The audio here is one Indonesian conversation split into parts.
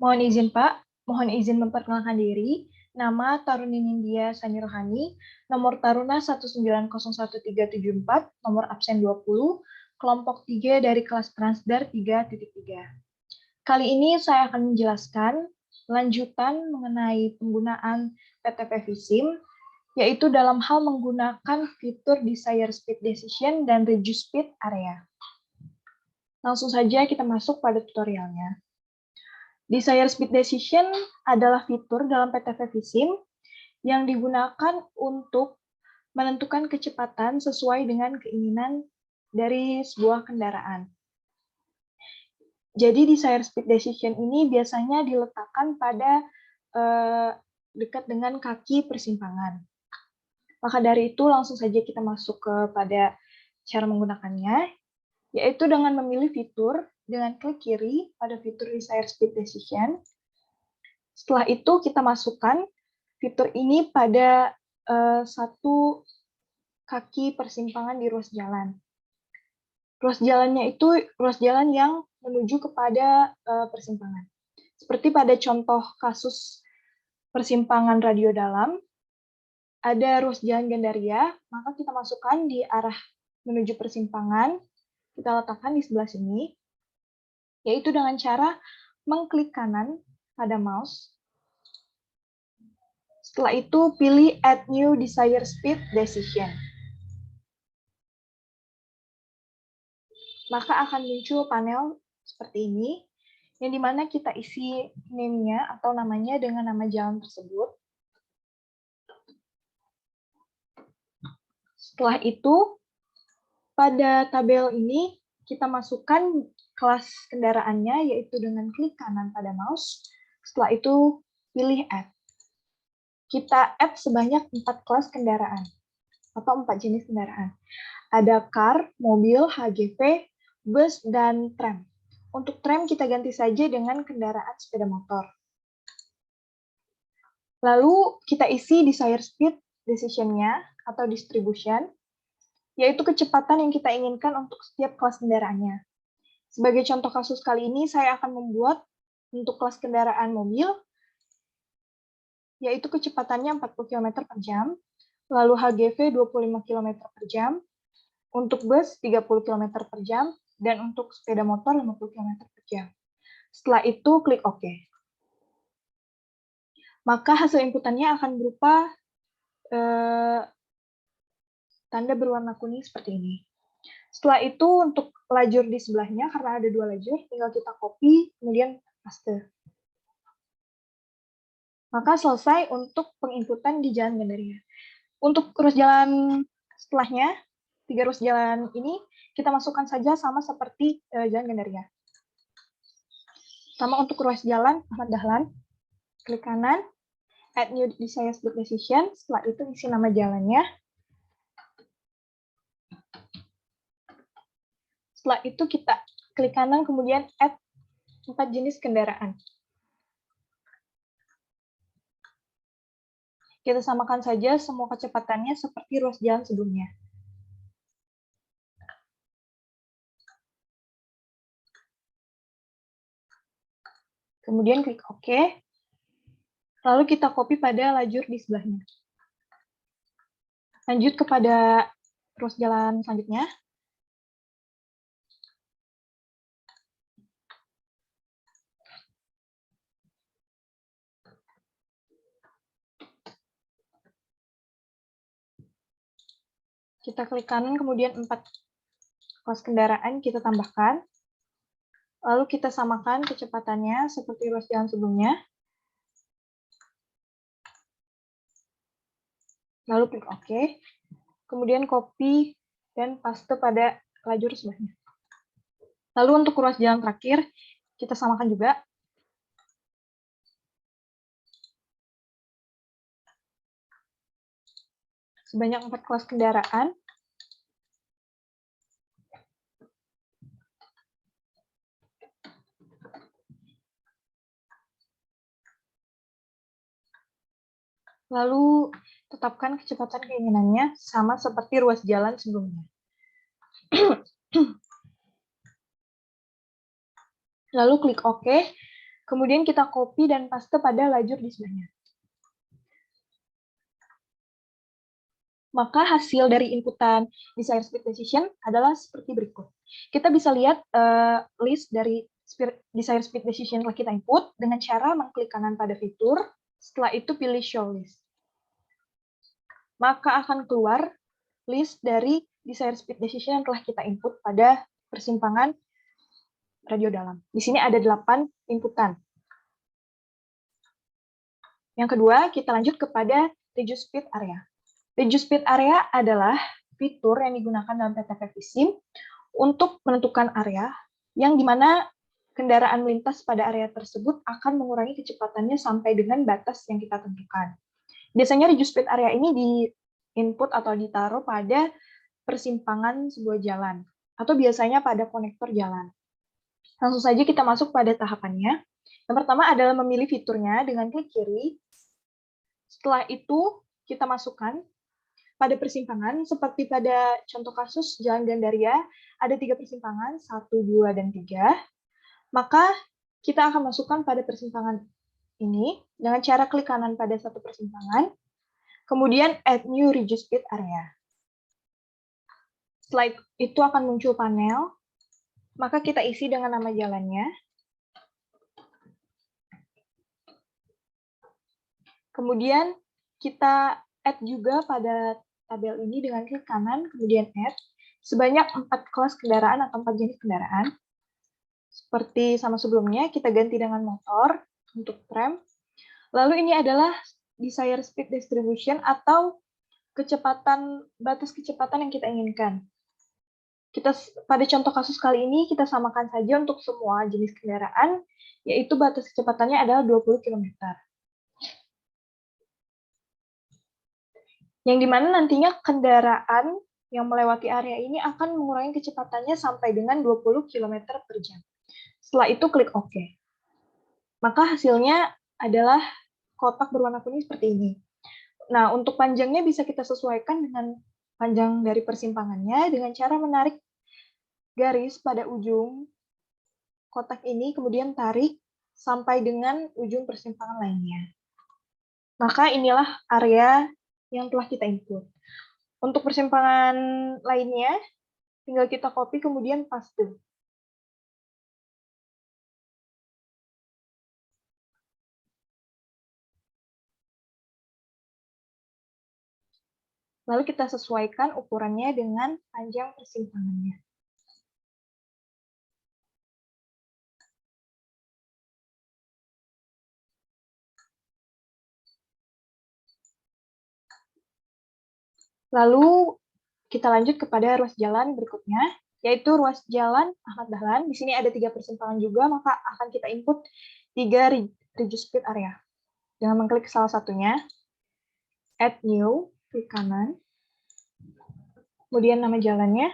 Mohon izin Pak, mohon izin memperkenalkan diri. Nama Taruni Nindya Sani Rohani, nomor Taruna 1901374, nomor absen 20, kelompok 3 dari kelas Transdar 3.3. Kali ini saya akan menjelaskan lanjutan mengenai penggunaan PTP Visim, yaitu dalam hal menggunakan fitur Desire Speed Decision dan Reduce Speed Area. Langsung saja kita masuk pada tutorialnya. Desire Speed Decision adalah fitur dalam PTP Visim yang digunakan untuk menentukan kecepatan sesuai dengan keinginan dari sebuah kendaraan. Jadi Desire Speed Decision ini biasanya diletakkan pada dekat dengan kaki persimpangan. Maka dari itu langsung saja kita masuk kepada cara menggunakannya, yaitu dengan memilih fitur dengan klik kiri pada fitur Desire Speed Decision. Setelah itu kita masukkan fitur ini pada satu kaki persimpangan di ruas jalan. Ruas jalannya itu ruas jalan yang menuju kepada persimpangan. Seperti pada contoh kasus persimpangan radio dalam, ada ruas jalan Gandaria, maka kita masukkan di arah menuju persimpangan, kita letakkan di sebelah sini, yaitu dengan cara mengklik kanan pada mouse. Setelah itu, pilih Add New Desire Speed Decision. Maka akan muncul panel seperti ini, yang dimana kita isi name-nya atau namanya dengan nama jalan tersebut. Setelah itu, pada tabel ini kita masukkan kelas kendaraannya, yaitu dengan klik kanan pada mouse. Setelah itu, pilih Add. Kita add sebanyak 4 kelas kendaraan, atau 4 jenis kendaraan. Ada car, mobil, HGV, bus, dan tram. Untuk tram kita ganti saja dengan kendaraan sepeda motor. Lalu kita isi Desire Speed Decision-nya atau distribution, yaitu kecepatan yang kita inginkan untuk setiap kelas kendaraannya. Sebagai contoh kasus kali ini, saya akan membuat untuk kelas kendaraan mobil, yaitu kecepatannya 40 km per jam, lalu HGV 25 km per jam, untuk bus 30 km per jam, dan untuk sepeda motor 50 km per jam. Setelah itu, klik OK. Maka hasil inputannya akan berupa tanda berwarna kuning seperti ini. Setelah itu, untuk lajur di sebelahnya, karena ada 2 lajur, tinggal kita copy, kemudian paste. Maka selesai untuk penginputan di jalan Gandaria. Untuk ruas jalan setelahnya, 3 ruas jalan ini, kita masukkan saja sama seperti jalan Gandaria. Sama untuk ruas jalan Ahmad Dahlan, klik kanan, Add New Desire Speed Decision, setelah itu isi nama jalannya. Setelah itu kita klik kanan, kemudian Add 4 jenis kendaraan. Kita samakan saja semua kecepatannya seperti ruas jalan sebelumnya. Kemudian klik OK. Lalu kita copy pada lajur di sebelahnya. Lanjut kepada ruas jalan selanjutnya. Kita klik kanan, kemudian 4 kelas kendaraan kita tambahkan. Lalu kita samakan kecepatannya seperti ruas jalan sebelumnya. Lalu klik OK. Kemudian copy dan paste pada lajur sebelahnya. Lalu untuk ruas jalan terakhir, kita samakan juga. Sebanyak 4 kelas kendaraan. Lalu tetapkan kecepatan keinginannya sama seperti ruas jalan sebelumnya. Lalu klik OK. Kemudian kita copy dan paste pada lajur di sebelahnya. Maka hasil dari inputan Desired Speed Decision adalah seperti berikut. Kita bisa lihat list dari Desired Speed Decision yang telah kita input dengan cara mengklik kanan pada fitur, setelah itu pilih Show List. Maka akan keluar list dari Desired Speed Decision yang telah kita input pada persimpangan radio dalam. Di sini ada 8 inputan. Yang kedua, kita lanjut kepada Reduce Speed Area. Reduce Speed Area adalah fitur yang digunakan dalam PTV Visim untuk menentukan area yang dimana kendaraan melintas pada area tersebut akan mengurangi kecepatannya sampai dengan batas yang kita tentukan. Biasanya Reduce Speed Area ini di input atau ditaruh pada persimpangan sebuah jalan, atau biasanya pada konektor jalan. Langsung saja kita masuk pada tahapannya. Yang pertama adalah memilih fiturnya dengan klik kiri. Setelah itu, kita masukkan pada persimpangan, seperti pada contoh kasus Jalan Gandaria, ada 3 persimpangan, 1, 2, dan 3. Maka kita akan masukkan pada persimpangan ini dengan cara klik kanan pada satu persimpangan, kemudian Add New Reduce Speed Area. Setelah itu akan muncul panel, maka kita isi dengan nama jalannya. Kemudian kita add juga pada tabel ini dengan klik kanan, kemudian add, sebanyak 4 kelas kendaraan atau 4 jenis kendaraan. Seperti sama sebelumnya, kita ganti dengan motor untuk tram. Lalu ini adalah desired speed distribution atau batas kecepatan yang kita inginkan. Pada contoh kasus kali ini, kita samakan saja untuk semua jenis kendaraan, yaitu batas kecepatannya adalah 20 km. Yang dimana nantinya kendaraan yang melewati area ini akan mengurangi kecepatannya sampai dengan 20 km per jam. Setelah itu klik OK. Maka hasilnya adalah kotak berwarna kuning seperti ini. Nah, untuk panjangnya bisa kita sesuaikan dengan panjang dari persimpangannya dengan cara menarik garis pada ujung kotak ini, kemudian tarik sampai dengan ujung persimpangan lainnya. Maka inilah area yang telah kita input. Untuk persimpangan lainnya, tinggal kita copy kemudian paste. Lalu kita sesuaikan ukurannya dengan panjang persimpangannya. Lalu kita lanjut kepada ruas jalan berikutnya, yaitu ruas jalan Ahmad Dahlan. Di sini ada 3 persimpangan juga, maka akan kita input 3 reduce speed area. Dengan mengklik salah satunya, add new, klik kanan, kemudian nama jalannya,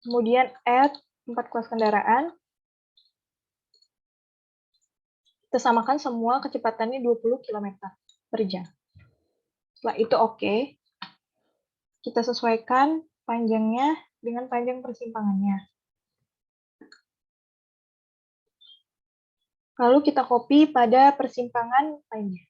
kemudian add 4 kelas kendaraan, kita samakan semua kecepatannya 20 km per jam. Setelah itu oke. Kita sesuaikan panjangnya dengan panjang persimpangannya. Lalu kita copy pada persimpangan lainnya.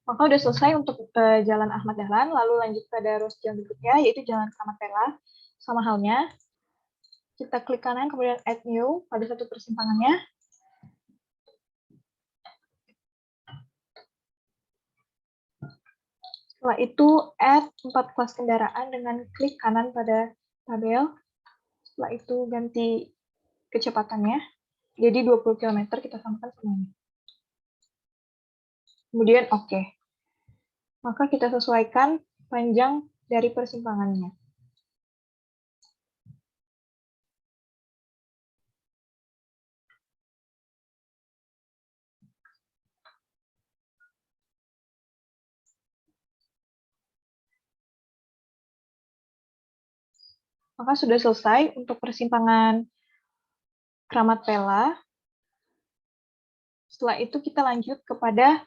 Maka sudah selesai untuk Jalan Ahmad Dahlan, lalu lanjut pada ruas jalan berikutnya, yaitu Jalan Kramat Rela. Sama halnya, kita klik kanan, kemudian add new pada satu persimpangannya. Setelah itu, add 4 kelas kendaraan dengan klik kanan pada tabel. Setelah itu, ganti kecepatannya. Jadi 20 km kita samakan semuanya. Kemudian oke. Maka kita sesuaikan panjang dari persimpangannya. Maka sudah selesai untuk persimpangan Kramat Pela. Setelah itu kita lanjut kepada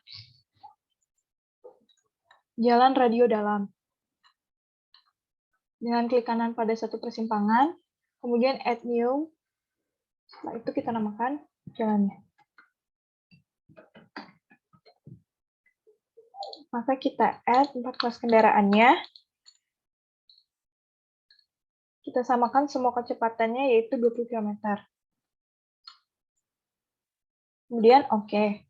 Jalan Radio Dalam. Dengan klik kanan pada satu persimpangan, kemudian add new. Setelah itu kita namakan jalannya. Maka kita add 4 kelas kendaraannya. Kita samakan semua kecepatannya yaitu 20 km. Kemudian oke.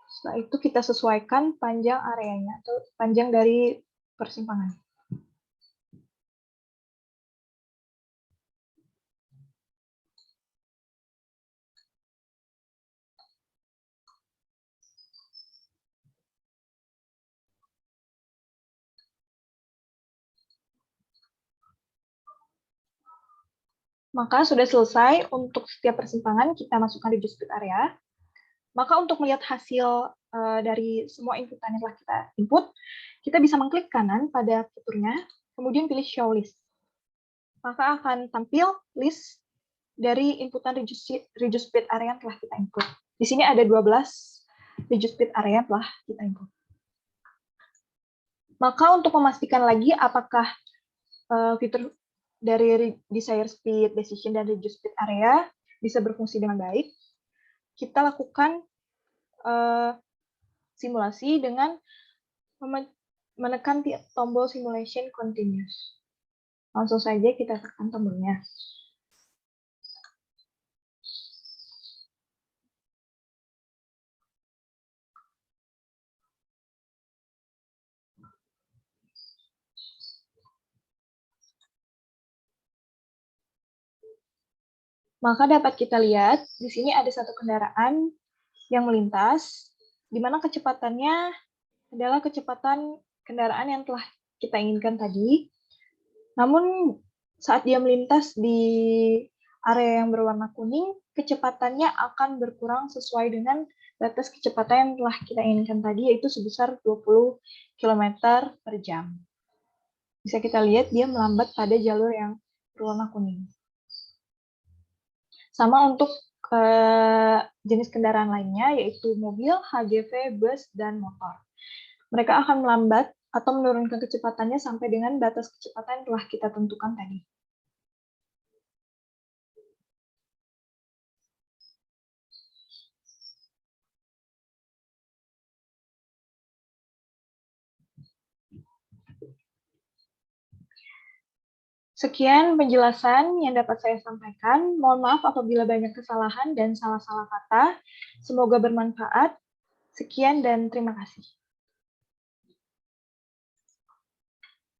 Setelah itu kita sesuaikan panjang areanya atau panjang dari persimpangan. Maka sudah selesai untuk setiap persimpangan kita masukkan reduce speed area. Maka untuk melihat hasil dari semua inputan yang telah kita input, kita bisa mengklik kanan pada fiturnya, kemudian pilih show list. Maka akan tampil list dari inputan reduce speed area yang telah kita input. Di sini ada 12 reduce speed area yang telah kita input. Maka untuk memastikan lagi apakah fitur dari desire speed, decision, dan reduce speed area bisa berfungsi dengan baik, kita lakukan simulasi dengan menekan tombol simulation continuous. Langsung saja kita tekan tombolnya. Maka dapat kita lihat, di sini ada satu kendaraan yang melintas, di mana kecepatannya adalah kecepatan kendaraan yang telah kita inginkan tadi. Namun, saat dia melintas di area yang berwarna kuning, kecepatannya akan berkurang sesuai dengan batas kecepatan yang telah kita inginkan tadi, yaitu sebesar 20 km per jam. Bisa kita lihat dia melambat pada jalur yang berwarna kuning. Sama untuk jenis kendaraan lainnya, yaitu mobil, HGV, bus, dan motor. Mereka akan melambat atau menurunkan kecepatannya sampai dengan batas kecepatan yang telah kita tentukan tadi. Sekian penjelasan yang dapat saya sampaikan. Mohon maaf apabila banyak kesalahan dan salah-salah kata. Semoga bermanfaat. Sekian dan terima kasih.